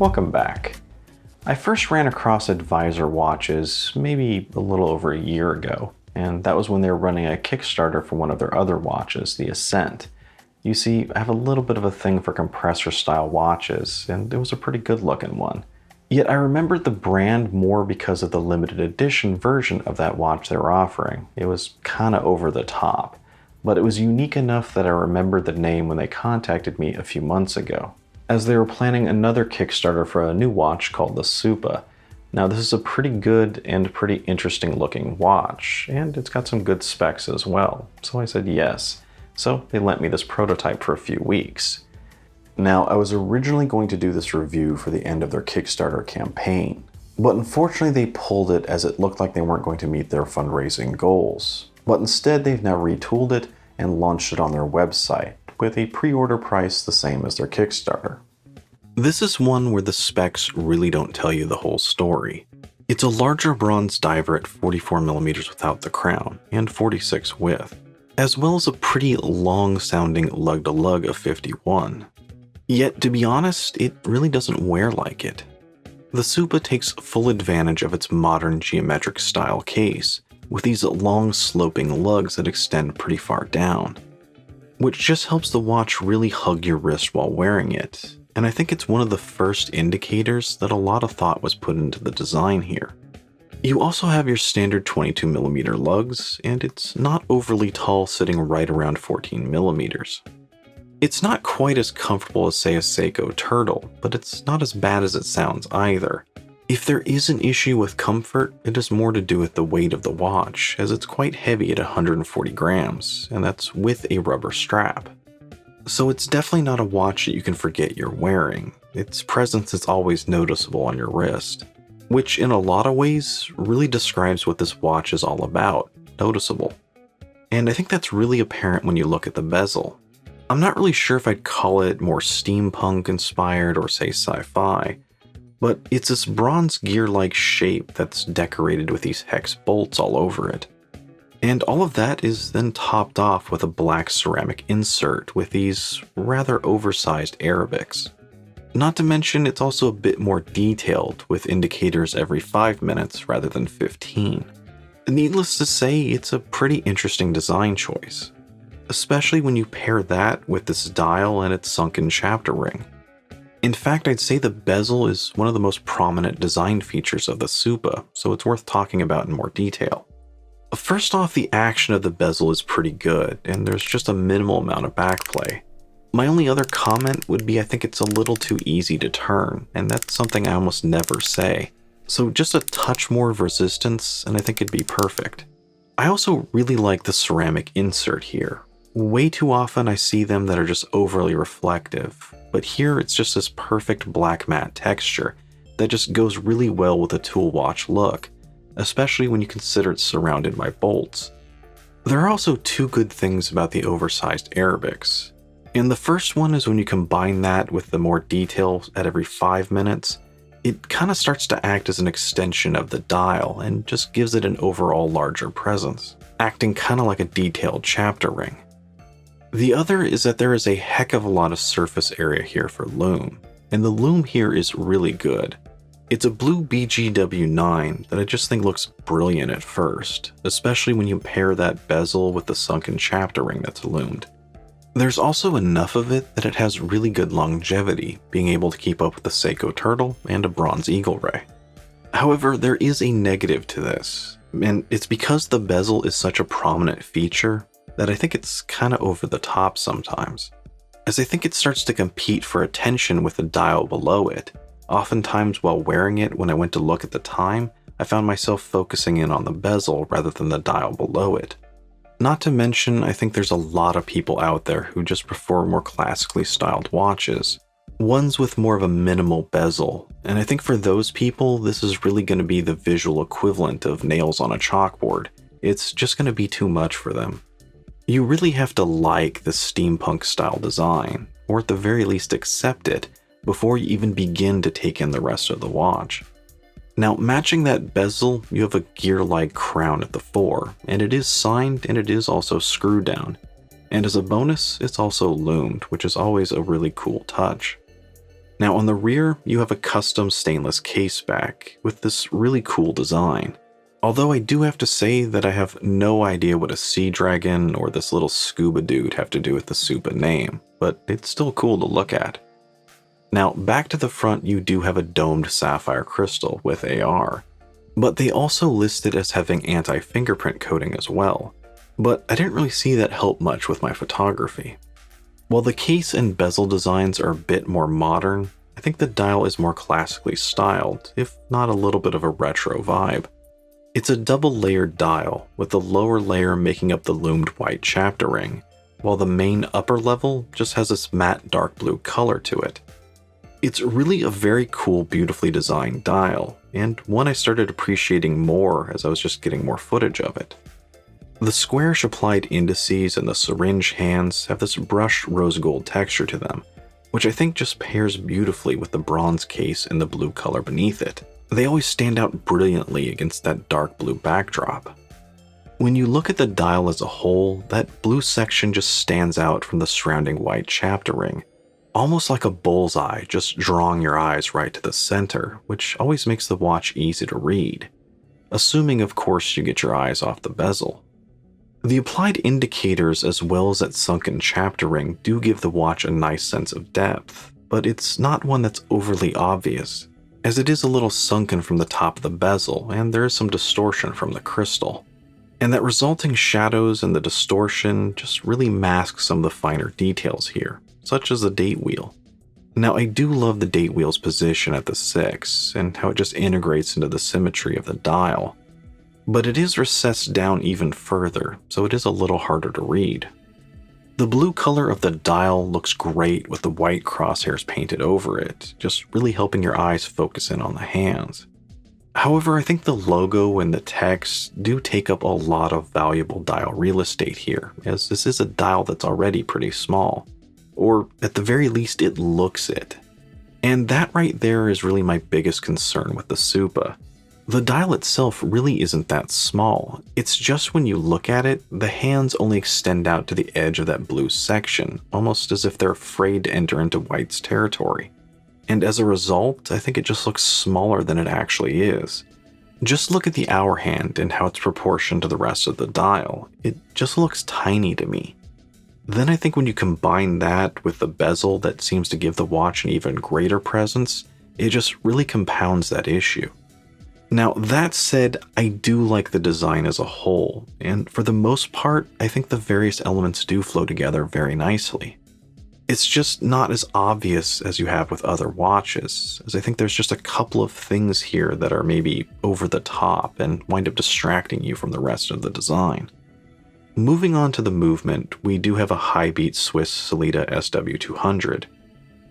Welcome back. I first ran across Advisor watches maybe a little over a year ago, and that was when they were running a Kickstarter for one of their other watches, the Ascent. You see, I have a little bit of a thing for compressor-style watches, and it was a pretty good-looking one. Yet I remembered the brand more because of the limited edition version of that watch they were offering. It was kinda over the top, but it was unique enough that I remembered the name when they contacted me a few months ago, as they were planning another Kickstarter for a new watch called the SUPA. Now this is a pretty good and pretty interesting looking watch, and it's got some good specs as well, so I said yes. So they lent me this prototype for a few weeks. Now, I was originally going to do this review for the end of their Kickstarter campaign, but unfortunately they pulled it as it looked like they weren't going to meet their fundraising goals. But instead, they've now retooled it and launched it on their website, with a pre-order price the same as their Kickstarter. This is one where the specs really don't tell you the whole story. It's a larger bronze diver at 44mm without the crown, and 46 with, as well as a pretty long-sounding lug-to-lug of 51. Yet, to be honest, it really doesn't wear like it. The SUPA takes full advantage of its modern geometric style case, with these long sloping lugs that extend pretty far down, which just helps the watch really hug your wrist while wearing it, and I think it's one of the first indicators that a lot of thought was put into the design here. You also have your standard 22mm lugs, and it's not overly tall, sitting right around 14mm. It's not quite as comfortable as, say, a Seiko Turtle, but it's not as bad as it sounds either. If there is an issue with comfort, it has more to do with the weight of the watch, as it's quite heavy at 140 grams, and that's with a rubber strap. So it's definitely not a watch that you can forget you're wearing. Its presence is always noticeable on your wrist, which in a lot of ways really describes what this watch is all about, noticeable. And I think that's really apparent when you look at the bezel. I'm not really sure if I'd call it more steampunk inspired or say sci-fi, but it's this bronze gear-like shape that's decorated with these hex bolts all over it. And all of that is then topped off with a black ceramic insert with these rather oversized Arabics. Not to mention it's also a bit more detailed with indicators every 5 minutes rather than 15. Needless to say, it's a pretty interesting design choice, especially when you pair that with this dial and its sunken chapter ring. In fact, I'd say the bezel is one of the most prominent design features of the SUPA, so it's worth talking about in more detail. First off, the action of the bezel is pretty good, and there's just a minimal amount of backplay. My only other comment would be I think it's a little too easy to turn, and that's something I almost never say. So just a touch more of resistance, and I think it'd be perfect. I also really like the ceramic insert here. Way too often I see them that are just overly reflective, but here it's just this perfect black matte texture that just goes really well with a tool watch look, especially when you consider it's surrounded by bolts. There are also two good things about the oversized Arabics, and the first one is when you combine that with the more detail at every 5 minutes, it kind of starts to act as an extension of the dial and just gives it an overall larger presence, acting kind of like a detailed chapter ring. The other is that there is a heck of a lot of surface area here for lume, and the lume here is really good. It's a blue BGW9 that I just think looks brilliant at first, especially when you pair that bezel with the sunken chapter ring that's lumed. There's also enough of it that it has really good longevity, being able to keep up with the Seiko Turtle and a bronze Eagle Ray. However, there is a negative to this, and it's because the bezel is such a prominent feature that I think it's kind of over the top sometimes, as I think it starts to compete for attention with the dial below it. Oftentimes while wearing it, when I went to look at the time, I found myself focusing in on the bezel rather than the dial below it. Not to mention, I think there's a lot of people out there who just prefer more classically styled watches, ones with more of a minimal bezel, and I think for those people, this is really going to be the visual equivalent of nails on a chalkboard. It's just going to be too much for them. You really have to like the steampunk style design, or at the very least accept it, before you even begin to take in the rest of the watch. Now, matching that bezel, you have a gear-like crown at the fore, and it is signed and it is also screwed down. And as a bonus, it's also lumed, which is always a really cool touch. Now on the rear, you have a custom stainless case back with this really cool design. Although I do have to say that I have no idea what a sea dragon or this little scuba dude have to do with the SUPA name, but it's still cool to look at. Now back to the front, you do have a domed sapphire crystal with AR, but they also list it as having anti-fingerprint coating as well, but I didn't really see that help much with my photography. While the case and bezel designs are a bit more modern, I think the dial is more classically styled, if not a little bit of a retro vibe. It's a double-layered dial, with the lower layer making up the loomed white chapter ring, while the main upper level just has this matte dark blue color to it. It's really a very cool, beautifully designed dial, and one I started appreciating more as I was just getting more footage of it. The squarish applied indices and the syringe hands have this brushed rose gold texture to them, which I think just pairs beautifully with the bronze case and the blue color beneath it. They always stand out brilliantly against that dark blue backdrop. When you look at the dial as a whole, that blue section just stands out from the surrounding white chapter ring, almost like a bullseye just drawing your eyes right to the center, which always makes the watch easy to read. Assuming, of course, you get your eyes off the bezel. The applied indicators as well as that sunken chapter ring do give the watch a nice sense of depth, but it's not one that's overly obvious, as it is a little sunken from the top of the bezel and there is some distortion from the crystal. And that resulting shadows and the distortion just really mask some of the finer details here, such as the date wheel. Now I do love the date wheel's position at the 6 and how it just integrates into the symmetry of the dial, but it is recessed down even further, so it is a little harder to read. The blue color of the dial looks great with the white crosshairs painted over it, just really helping your eyes focus in on the hands. However, I think the logo and the text do take up a lot of valuable dial real estate here, as this is a dial that's already pretty small, or at the very least it looks it. And that right there is really my biggest concern with the SUPA. The dial itself really isn't that small, it's just when you look at it, the hands only extend out to the edge of that blue section, almost as if they're afraid to enter into white's territory. And as a result, I think it just looks smaller than it actually is. Just look at the hour hand and how it's proportioned to the rest of the dial, it just looks tiny to me. Then I think when you combine that with the bezel that seems to give the watch an even greater presence, it just really compounds that issue. Now, that said, I do like the design as a whole, and for the most part, I think the various elements do flow together very nicely. It's just not as obvious as you have with other watches, as I think there's just a couple of things here that are maybe over the top and wind up distracting you from the rest of the design. Moving on to the movement, we do have a high-beat Swiss Siletta SW200,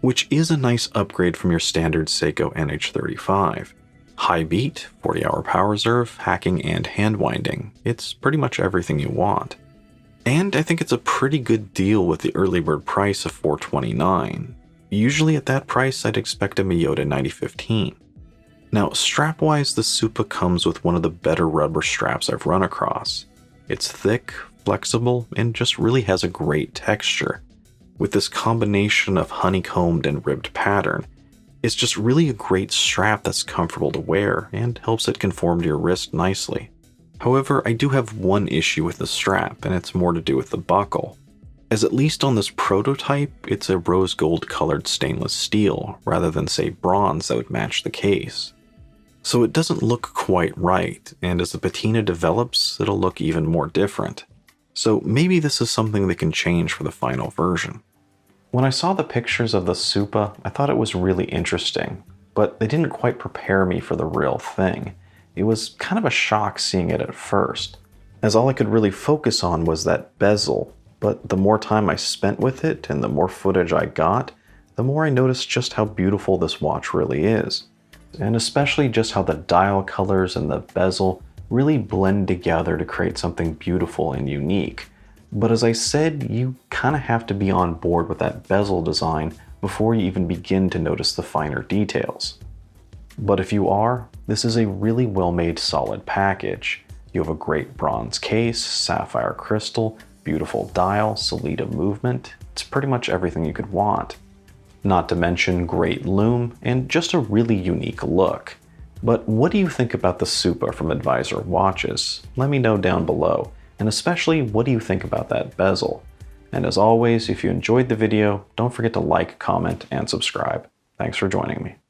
which is a nice upgrade from your standard Seiko NH35. High beat, 40-hour power reserve, hacking, and hand winding. It's pretty much everything you want. And I think it's a pretty good deal with the early bird price of $429. Usually at that price, I'd expect a Miyota 9015. Now, strap-wise, the SUPA comes with one of the better rubber straps I've run across. It's thick, flexible, and just really has a great texture. With this combination of honeycombed and ribbed pattern, it's just really a great strap that's comfortable to wear and helps it conform to your wrist nicely. However, I do have one issue with the strap, and it's more to do with the buckle, as at least on this prototype, it's a rose gold colored stainless steel rather than say bronze that would match the case. So it doesn't look quite right, and as the patina develops, it'll look even more different. So maybe this is something they can change for the final version. When I saw the pictures of the SUPA, I thought it was really interesting, but they didn't quite prepare me for the real thing. It was kind of a shock seeing it at first, as all I could really focus on was that bezel, but the more time I spent with it and the more footage I got, the more I noticed just how beautiful this watch really is, and especially just how the dial colors and the bezel really blend together to create something beautiful and unique. But as I said, you kind of have to be on board with that bezel design before you even begin to notice the finer details. But if you are, this is a really well-made solid package. You have a great bronze case, sapphire crystal, beautiful dial, Siletta movement. It's pretty much everything you could want. not to mention great lume and just a really unique look. But what do you think about the SUPA from Advisor watches? Let me know down below, and especially what do you think about that bezel? And as always, if you enjoyed the video, don't forget to like, comment, and subscribe. Thanks for joining me.